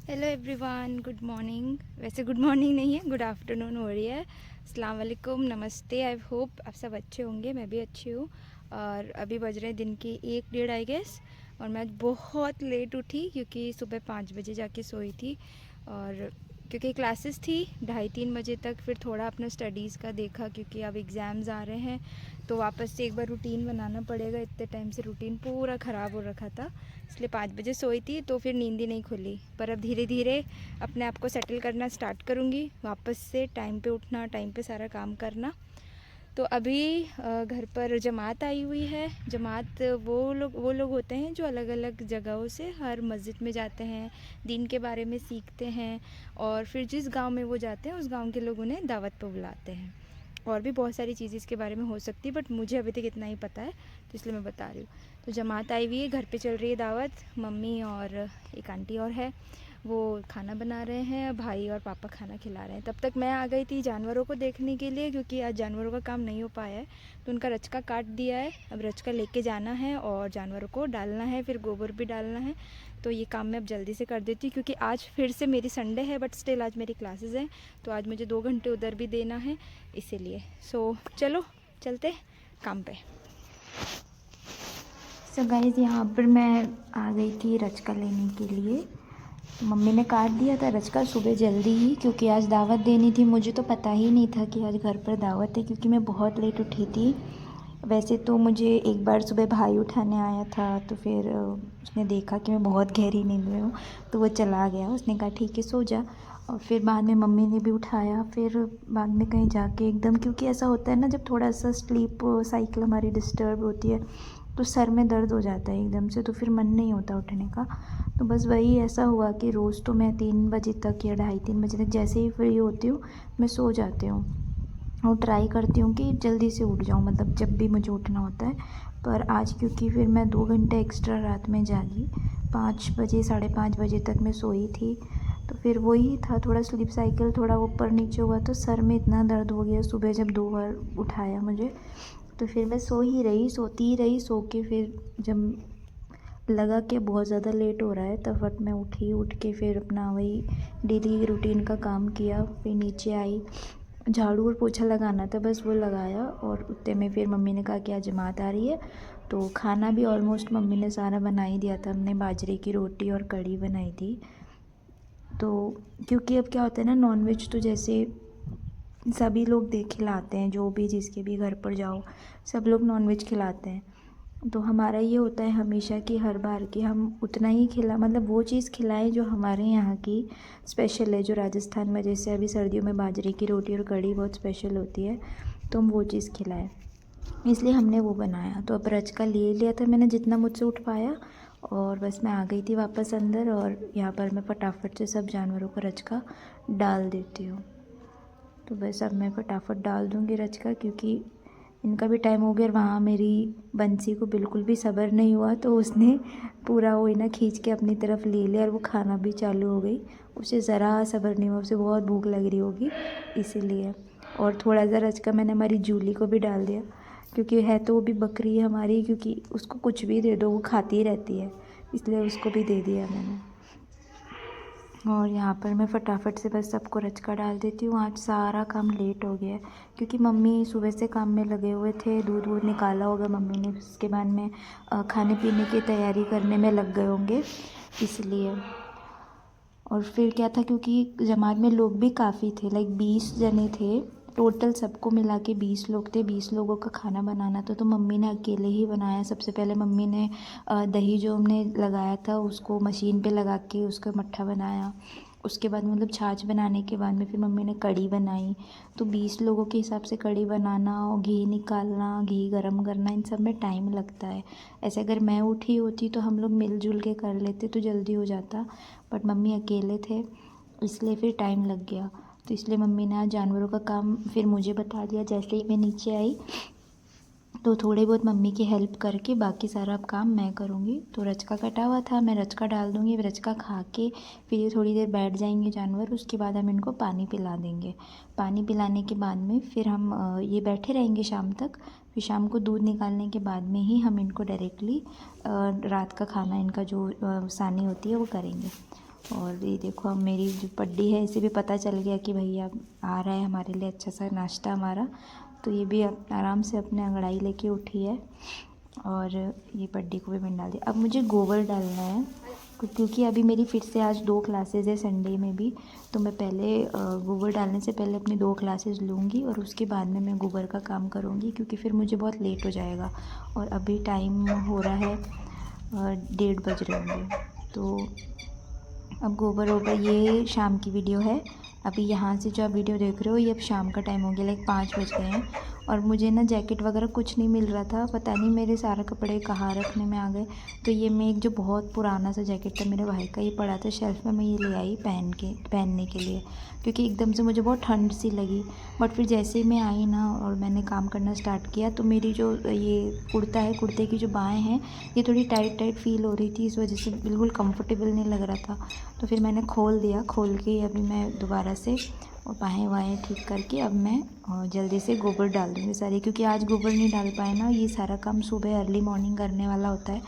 Hello everyone, good morning. वैसे good morning नहीं है, गुड आफ्टरनून हो रही है। अस्सलाम वालेकुम, नमस्ते। आई होप आप सब अच्छे होंगे, मैं भी अच्छी हूँ। और अभी बज रहे हैं दिन की 1 डेढ़ आई गेस। और मैं आज बहुत लेट उठी क्योंकि सुबह 5 बजे जाके सोई थी। और क्योंकि क्लासेस थी 2:30-3 बजे तक, फिर थोड़ा अपना स्टडीज़ का देखा क्योंकि अब एग्ज़ाम्स आ रहे हैं तो वापस से एक बार रूटीन बनाना पड़ेगा। इतने टाइम से रूटीन पूरा ख़राब हो रखा था, इसलिए 5 बजे सोई थी तो फिर नींद ही नहीं खुली। पर अब धीरे धीरे अपने आप को सेटल करना स्टार्ट करूँगी, वापस से टाइम पे उठना, टाइम पे सारा काम करना। तो अभी घर पर जमात आई हुई है। जमात वो लोग होते हैं जो अलग अलग जगहों से हर मस्जिद में जाते हैं, दीन के बारे में सीखते हैं और फिर जिस गांव में वो जाते हैं उस गांव के लोग उन्हें दावत पर बुलाते हैं। और भी बहुत सारी चीज़ें इसके बारे में हो सकती है, बट मुझे अभी तक इतना ही पता है तो इसलिए मैं बता रही हूँ। तो जमात आई हुई है, घर पे चल रही है दावत। मम्मी और एक आंटी और है, वो खाना बना रहे हैं, भाई और पापा खाना खिला रहे हैं। तब तक मैं आ गई थी जानवरों को देखने के लिए क्योंकि आज जानवरों का काम नहीं हो पाया है। तो उनका रचका काट दिया है, अब रचका लेके जाना है और जानवरों को डालना है, फिर गोबर भी डालना है। तो ये काम मैं अब जल्दी से कर देती हूँ क्योंकि आज फिर से मेरी संडे है, बट स्टिल आज मेरी क्लासेस हैं तो आज मुझे 2 घंटे उधर भी देना है, इसीलिए। सो चलो चलते काम पे। सो गाइज़, यहाँ पर मैं आ गई थी रचका लेने के लिए। मम्मी ने काट दिया था रचका सुबह जल्दी ही क्योंकि आज दावत देनी थी। मुझे तो पता ही नहीं था कि आज घर पर दावत है क्योंकि मैं बहुत लेट उठी थी। वैसे तो मुझे एक बार सुबह भाई उठाने आया था तो फिर उसने देखा कि मैं बहुत गहरी नींद में हूँ तो वो चला गया। उसने कहा ठीक है सो जा। और फिर बाद में मम्मी ने भी उठाया, फिर बाद में कहीं जाके एकदम, क्योंकि ऐसा होता है ना जब थोड़ा सा स्लीप साइकिल हमारी डिस्टर्ब होती है तो सर में दर्द हो जाता है एकदम से, तो फिर मन नहीं होता उठने का। तो बस वही ऐसा हुआ कि रोज़ तो मैं 3 बजे तक या 2:30-3 बजे तक जैसे ही फ्री होती हूँ मैं सो जाती हूँ और ट्राई करती हूँ कि जल्दी से उठ जाऊँ, मतलब जब भी मुझे उठना होता है। पर आज क्योंकि फिर मैं 2 घंटे एक्स्ट्रा रात में जागी, 5 बजे 5:30 बजे तक मैं सोई थी, तो फिर वही था, थोड़ा स्लीप साइकिल थोड़ा ऊपर नीचे हुआ तो सर में इतना दर्द हो गया सुबह जब 2 बार उठाया मुझे। तो फिर मैं सो ही रही, सोती ही रही, सो के फिर जब लगा कि बहुत ज़्यादा लेट हो रहा है तब फट मैं उठी। उठ के फिर अपना वही डेली रूटीन का काम किया, फिर नीचे आई, झाड़ू और पोछा लगाना था बस वो लगाया। और उतने में फिर मम्मी ने कहा कि आज जमात आ रही है तो खाना भी ऑलमोस्ट मम्मी ने सारा बना ही दिया था। हमने बाजरे की रोटी और कढ़ी बनाई थी। तो क्योंकि अब क्या होता है ना, नॉनवेज तो जैसे सभी लोग खिलाते हैं, जो भी जिसके भी घर पर जाओ सब लोग नॉनवेज खिलाते हैं। तो हमारा ये होता है हमेशा कि हर बार कि हम उतना ही मतलब वो चीज़ खिलाएं जो हमारे यहाँ की स्पेशल है, जो राजस्थान में जैसे अभी सर्दियों में बाजरे की रोटी और कढ़ी बहुत स्पेशल होती है, तो हम वो चीज़ खिलाएं, इसलिए हमने वो बनाया। तो अब रचका ले लिया था मैंने जितना मुझसे उठ पाया और बस मैं आ गई थी वापस अंदर। और यहाँ पर मैं फटाफट से सब जानवरों को रचका डाल देती हूँ। तो बस अब मैं फटाफट डाल दूँगी रचका क्योंकि इनका भी टाइम हो गया। और वहाँ मेरी बंसी को बिल्कुल भी सब्र नहीं हुआ तो उसने पूरा वो ना खींच के अपनी तरफ ले लिया और वो खाना भी चालू हो गई। उसे ज़रा सब्र नहीं हुआ, उसे बहुत भूख लग रही होगी इसीलिए। और थोड़ा सा रचका मैंने हमारी जूली को भी डाल दिया क्योंकि है तो वो भी बकरी है हमारी, क्योंकि उसको कुछ भी दे दो वो खाती रहती है, इसलिए उसको भी दे दिया मैंने। और यहाँ पर मैं फटाफट से बस सबको रचका डाल देती हूँ। आज सारा काम लेट हो गया है क्योंकि मम्मी सुबह से काम में लगे हुए थे, दूध वूध निकाला होगा मम्मी ने, उसके बाद में खाने पीने की तैयारी करने में लग गए होंगे इसलिए। और फिर क्या था, क्योंकि जमात में लोग भी काफ़ी थे, लाइक 20 जने थे टोटल, सबको मिला के 20 लोग थे। 20 लोगों का खाना बनाना था तो मम्मी ने अकेले ही बनाया। सबसे पहले मम्मी ने दही जो हमने लगाया था उसको मशीन पे लगा के उसका मट्ठा बनाया। उसके बाद मतलब छाछ बनाने के बाद में फिर मम्मी ने कढ़ी बनाई। तो 20 लोगों के हिसाब से कढ़ी बनाना और घी निकालना, घी गरम करना, इन सब में टाइम लगता है। ऐसे अगर मैं उठी होती तो हम लोग मिलजुल के कर लेते तो जल्दी हो जाता, बट मम्मी अकेले थे इसलिए फिर टाइम लग गया। तो इसलिए मम्मी ने आज जानवरों का काम फिर मुझे बता दिया। जैसे ही मैं नीचे आई तो थोड़े बहुत मम्मी की हेल्प करके बाकी सारा काम मैं करूँगी। तो रचका कटा हुआ था, मैं रचका डाल दूँगी, रचका खा के फिर ये थोड़ी देर बैठ जाएंगे जानवर, उसके बाद हम इनको पानी पिला देंगे। पानी पिलाने के बाद में फिर हम ये बैठे रहेंगे शाम तक। फिर शाम को दूध निकालने के बाद में ही हम इनको डायरेक्टली रात का खाना इनका जो सानी होती है वो करेंगे। और ये देखो अब मेरी जो पड्डी है इसे भी पता चल गया कि भैया आ रहा है हमारे लिए अच्छा सा नाश्ता हमारा। तो ये भी अब आराम से अपने अंगड़ाई लेके उठी है और ये पड्डी को भी मैंने डाल दिया। अब मुझे गोबर डालना है क्योंकि अभी मेरी फिर से आज 2 क्लासेस है संडे में भी। तो मैं पहले गोबर डालने से पहले अपनी 2 क्लासेस लूँगी और उसके बाद में मैं गोबर का काम करूँगी क्योंकि फिर मुझे बहुत लेट हो जाएगा। और अभी टाइम हो रहा है 1:30 बज रहे होंगे। तो अब गोबर वोबर ये शाम की वीडियो है। अभी यहाँ से जो आप वीडियो देख रहे हो ये अब शाम का टाइम हो गया, लाइक 5 बज गए हैं। और मुझे ना जैकेट वगैरह कुछ नहीं मिल रहा था, पता नहीं मेरे सारे कपड़े कहाँ रखने में आ गए। तो ये मैं एक जो बहुत पुराना सा जैकेट था मेरे भाई का, ये पड़ा था शेल्फ़ में, मैं ये ले आई पहनने के लिए क्योंकि एकदम से मुझे बहुत ठंड सी लगी। बट फिर जैसे ही मैं आई ना और मैंने काम करना स्टार्ट किया तो मेरी जो ये कुर्ता है, कुर्ते की जो बाएँ हैं ये थोड़ी टाइट टाइट फ़ील हो रही थी, इस वजह से बिल्कुल कंफर्टेबल नहीं लग रहा था। तो फिर मैंने खोल दिया, खोल के अभी मैं दोबारा से और बाहें वाहें ठीक करके अब मैं जल्दी से गोबर डाल दूँगी सारी, क्योंकि आज गोबर नहीं डाल पाए ना, ये सारा काम सुबह अर्ली मॉर्निंग करने वाला होता है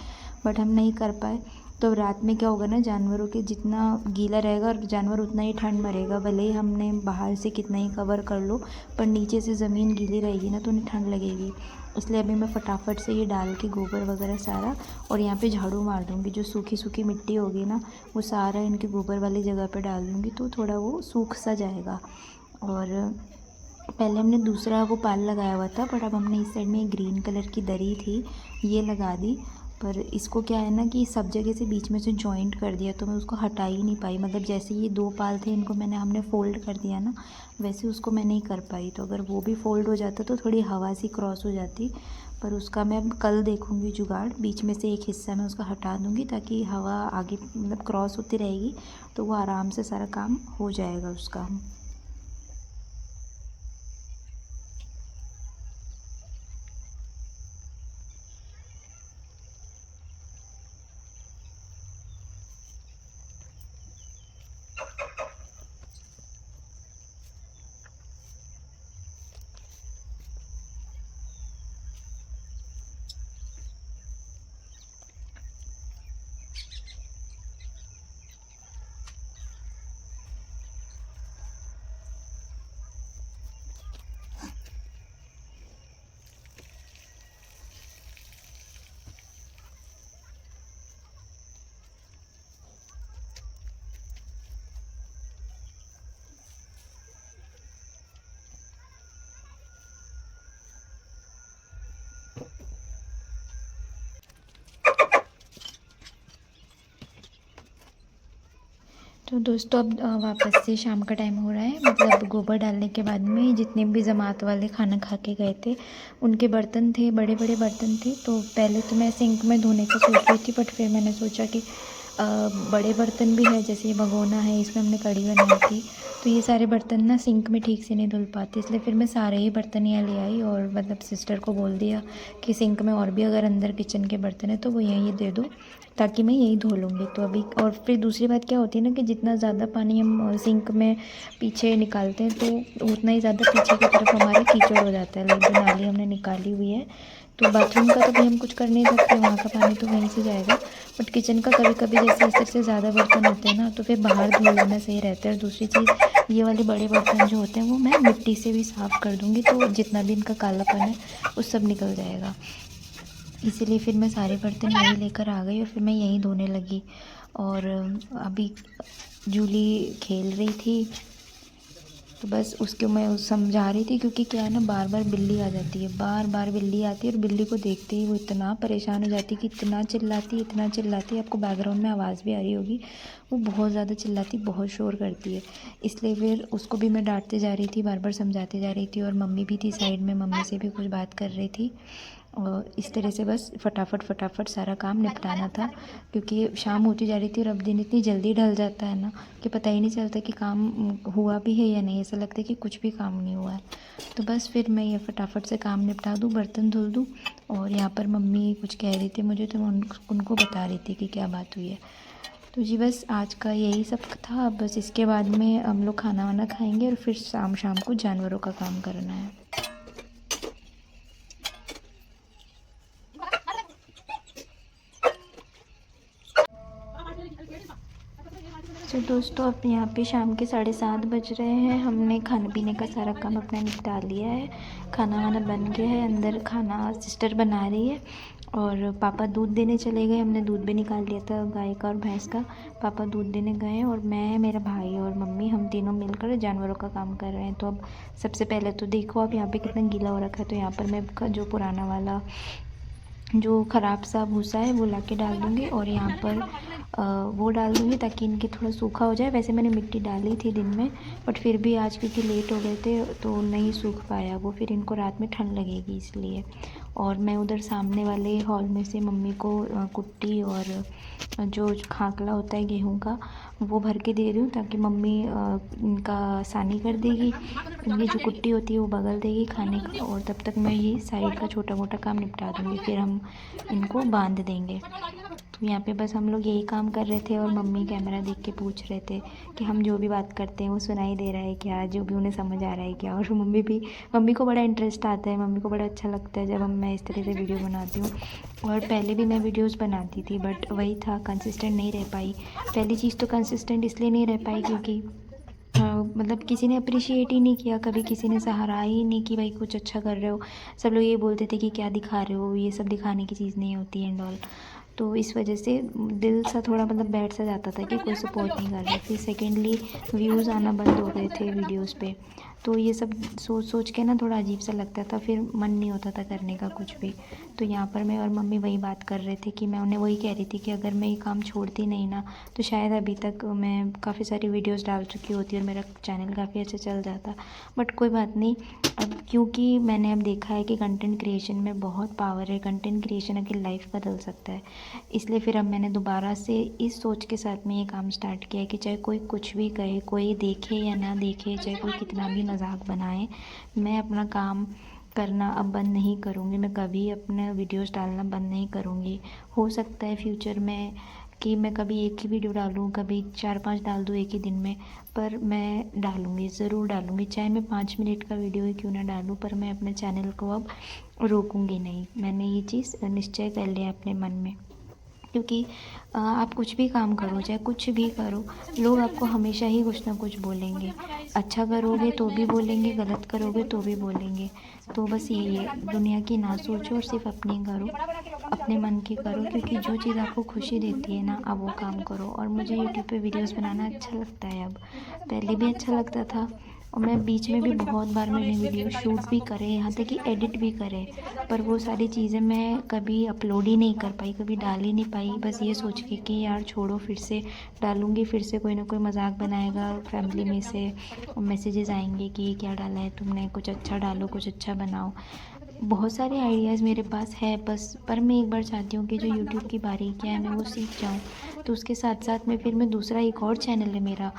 बट हम नहीं कर पाए। तो रात में क्या होगा ना, जानवरों के जितना गीला रहेगा और जानवर उतना ही ठंड मरेगा, भले ही हमने बाहर से कितना ही कवर कर लो पर नीचे से ज़मीन गीली रहेगी ना तो उन्हें ठंड लगेगी। इसलिए अभी मैं फटाफट से ये डाल के गोबर वगैरह सारा और यहाँ पे झाड़ू मार दूँगी, जो सूखी सूखी मिट्टी होगी ना वो सारा इनके गोबर वाली जगह पे डाल दूँगी तो थोड़ा वो सूख सा जाएगा। और पहले हमने दूसरा वो पाल लगाया हुआ था बट अब हमने इस साइड में ग्रीन कलर की दरी थी ये लगा दी। पर इसको क्या है ना कि सब जगह से बीच में से जॉइंट कर दिया तो मैं उसको हटा ही नहीं पाई, मतलब जैसे ये 2 पाल थे इनको हमने फ़ोल्ड कर दिया ना वैसे उसको मैं नहीं कर पाई। तो अगर वो भी फ़ोल्ड हो जाता तो थोड़ी हवा सी क्रॉस हो जाती, पर उसका मैं अब कल देखूँगी जुगाड़। बीच में से एक हिस्सा मैं उसका हटा दूँगी ताकि हवा आगे मतलब क्रॉस होती रहेगी तो वो आराम से सारा काम हो जाएगा उसका। तो दोस्तों अब वापस से शाम का टाइम हो रहा है, मतलब गोबर डालने के बाद में जितने भी जमात वाले खाना खा के गए थे उनके बर्तन थे, बड़े बड़े बर्तन थे। तो पहले तो मैं सिंक में धोने का सोच रही थी बट फिर मैंने सोचा कि बड़े बर्तन भी है, जैसे ये भगोना है इसमें हमने कढ़ी बनाई थी तो ये सारे बर्तन ना सिंक में ठीक से नहीं धुल पाते, इसलिए फिर मैं सारे ही बर्तन यहाँ ले आई और मतलब सिस्टर को बोल दिया कि सिंक में और भी अगर अंदर किचन के बर्तन है तो वो यहीं दे दो ताकि मैं यहीं धो लूँगी। तो अभी और फिर दूसरी बात क्या होती है ना कि जितना ज़्यादा पानी हम सिंक में पीछे निकालते हैं तो उतना ही ज़्यादा पीछे की तरफ हमारे कीचड़ हो जाता है, लाइक जो नाली हमने निकाली हुई है। तो बाथरूम का तो भी हम कुछ कर नहीं सकते, वहाँ का पानी तो वहीं से जाएगा, बट किचन का कभी कभी जैसे इस तरह से ज़्यादा बर्तन होते हैं ना तो फिर बाहर धो लेना सही रहता है। और दूसरी चीज़ ये वाले बड़े बर्तन जो होते हैं वो मैं मिट्टी से भी साफ़ कर दूँगी तो जितना भी इनका कालापन है वो सब निकल जाएगा। इसीलिए फिर मैं सारे बर्तन यहीं लेकर आ गई और फिर मैं यहीं धोने लगी। और अभी जूली खेल रही थी तो बस उसको मैं समझा रही थी, क्योंकि क्या है ना बार बार बिल्ली आ जाती है, बार बार बिल्ली आती है और बिल्ली को देखते ही वो इतना परेशान हो जाती है कि इतना चिल्लाती है, आपको बैकग्राउंड में आवाज़ भी आ रही होगी, वो बहुत ज़्यादा चिल्लाती, बहुत शोर करती है। इसलिए फिर उसको भी मैं डांटते जा रही थी, बार बार समझाते जा रही थी और मम्मी भी थी साइड में, मम्मी से भी कुछ बात कर रही थी। और इस तरह से बस फटाफट सारा काम निपटाना था, क्योंकि शाम होती जा रही थी और अब दिन इतनी जल्दी ढल जाता है ना कि पता ही नहीं चलता कि काम हुआ भी है या नहीं, ऐसा लगता है कि कुछ भी काम नहीं हुआ है। तो बस फिर मैं ये फटाफट से काम निपटा दूँ, बर्तन धुल दूँ। और यहाँ पर मम्मी कुछ कह रही थी मुझे तो मैं उनको बता रही थी कि क्या बात हुई है। तो जी बस आज का यही सब था, बस इसके बाद में हम लोग खाना वाना खाएंगे और फिर शाम को जानवरों का काम करना है। तो दोस्तों अब यहाँ पे शाम के 7:30 बज रहे हैं। हमने खाने पीने का सारा काम अपना निपटा लिया है। खाना वाना बन गया है, अंदर खाना सिस्टर बना रही है और पापा दूध देने चले गए। हमने दूध भी निकाल लिया था गाय का और भैंस का। पापा दूध देने गए हैं और मैं, मेरा भाई और मम्मी, हम तीनों मिलकर जानवरों का काम कर रहे हैं। तो अब सबसे पहले तो देखो आप यहाँ पे कितना गीला हो रखा है। तो यहाँ पर मैं जो पुराना वाला जो ख़राब सा भूसा है वो ला के डाल दूँगी और यहाँ पर वो डाल दूँगी ताकि इनके थोड़ा सूखा हो जाए। वैसे मैंने मिट्टी डाली थी दिन में, बट फिर भी आज क्योंकि लेट हो गए थे तो नहीं सूख पाया वो, फिर इनको रात में ठंड लगेगी इसलिए। और मैं उधर सामने वाले हॉल में से मम्मी को कुट्टी और जो खाकला होता है गेहूँ का वो भर के दे रही हूँ ताकि मम्मी इनका सानी कर देगी। इनकी जो कुट्टी होती है वो बगल देगी खाने का और तब तक मैं ये साइड का छोटा मोटा काम निपटा दूँगी, फिर हम इनको बांध देंगे। तो यहाँ पे बस हम लोग यही काम कर रहे थे और मम्मी कैमरा देख के पूछ रहे थे कि हम जो भी बात करते हैं वो सुनाई दे रहा है क्या, जो भी उन्हें समझ आ रहा है क्या। और मम्मी को बड़ा इंटरेस्ट आता है, मम्मी को बड़ा अच्छा लगता है जब मैं इस तरह से वीडियो बनाती हूँ। और पहले भी मैं वीडियोज़ बनाती थी बट वही था, कंसिस्टेंट नहीं रह पाई। पहली चीज़ तो कंसिस्टेंट इसलिए नहीं रह पाई क्योंकि मतलब किसी ने अप्रिशिएट ही नहीं किया, कभी किसी ने सराहा ही नहीं कि भाई कुछ अच्छा कर रहे हो। सब लोग ये बोलते थे कि क्या दिखा रहे हो, ये सब दिखाने की चीज़ नहीं होती एंड ऑल। तो इस वजह से दिल सा थोड़ा मतलब बैठ सा जाता था कि कोई सपोर्ट नहीं कर रहा। फिर सेकेंडली व्यूज़ आना बंद हो गए थे वीडियोस पे, तो ये सब सोच सोच के ना थोड़ा अजीब सा लगता था, फिर मन नहीं होता था करने का कुछ भी। तो यहाँ पर मैं और मम्मी वही बात कर रहे थे कि मैं उन्हें वही कह रही थी कि अगर मैं ये काम छोड़ती नहीं ना तो शायद अभी तक मैं काफ़ी सारी वीडियोस डाल चुकी होती और मेरा चैनल काफ़ी अच्छा चल जाता। बट कोई बात नहीं, अब क्योंकि मैंने अब देखा है कि कंटेंट क्रिएशन में बहुत पावर है, कंटेंट क्रिएशन आपकी लाइफ बदल सकता है। इसलिए फिर अब मैंने दोबारा से इस सोच के साथ में ये काम स्टार्ट किया है कि चाहे कोई कुछ भी कहे, कोई देखे या ना देखे, चाहे कोई कितना भी मजाक बनाए, मैं अपना काम करना अब बंद नहीं करूँगी। मैं कभी अपने वीडियोस डालना बंद नहीं करूँगी। हो सकता है फ्यूचर में कि मैं कभी एक ही वीडियो डालूँ, कभी 4-5 डाल दूँ एक ही दिन में, पर मैं डालूँगी, ज़रूर डालूँगी। चाहे मैं 5 मिनट का वीडियो ही क्यों ना डालूँ, पर मैं अपने चैनल को अब रोकूँगी नहीं। मैंने ये चीज़ निश्चय कर लिया अपने मन में, क्योंकि आप कुछ भी काम करो, चाहे कुछ भी करो, लोग आपको हमेशा ही कुछ ना कुछ बोलेंगे। अच्छा करोगे तो भी बोलेंगे, गलत करोगे तो भी बोलेंगे। तो बस यही है, दुनिया की ना सोचो और सिर्फ अपनी करो, अपने मन की करो, क्योंकि जो चीज़ आपको खुशी देती है ना, अब वो काम करो। और मुझे यूट्यूब पे वीडियोस बनाना अच्छा लगता है अब, पहले भी अच्छा लगता था और मैं बीच में भी बहुत बार मैंने वीडियो शूट भी करे, यहाँ तक कि एडिट भी करे, पर वो सारी चीज़ें मैं कभी अपलोड ही नहीं कर पाई, कभी डाल ही नहीं पाई। बस ये सोच के कि यार छोड़ो, फिर से डालूँगी, फिर से कोई ना कोई मजाक बनाएगा, फैमिली में से मैसेजेस आएंगे कि ये क्या डाला है तुमने, कुछ अच्छा डालो, कुछ अच्छा बनाओ। बहुत सारे आइडियाज़ मेरे पास है बस, पर मैं एक बार चाहती हूँ कि जो यूट्यूब की बारीकियाँ हैं मैं वो सीख जाऊँ। तो उसके साथ साथ में फिर मैं दूसरा एक और चैनल है मेरा,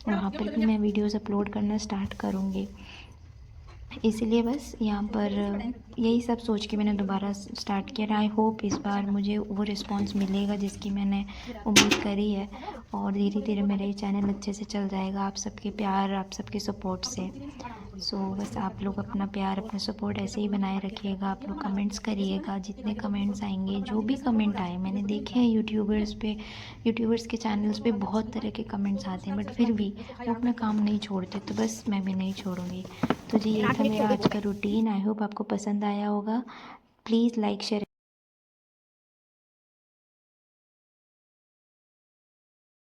वहाँ पर भी मैं वीडियोज़ अपलोड करना स्टार्ट करूँगी। इसलिए बस यहाँ पर यही सब सोच के मैंने दोबारा स्टार्ट किया। आई होप इस बार मुझे वो रिस्पांस मिलेगा जिसकी मैंने उम्मीद करी है और धीरे धीरे मेरा ये चैनल अच्छे से चल जाएगा, आप सबके प्यार, आप सबके सपोर्ट से। सो बस आप लोग अपना प्यार, अपना सपोर्ट ऐसे ही बनाए रखिएगा। आप लोग कमेंट्स करिएगा, जितने कमेंट्स आएंगे, जो भी कमेंट आए, मैंने देखे हैं यूट्यूबर्स के चैनल्स पे बहुत तरह के कमेंट्स आते हैं, बट फिर भी वो अपना काम नहीं छोड़ते, तो बस मैं भी नहीं छोड़ूंगी। तो जी ये था मेरा आज का रूटीन। आई होप आपको पसंद आया होगा। Please like share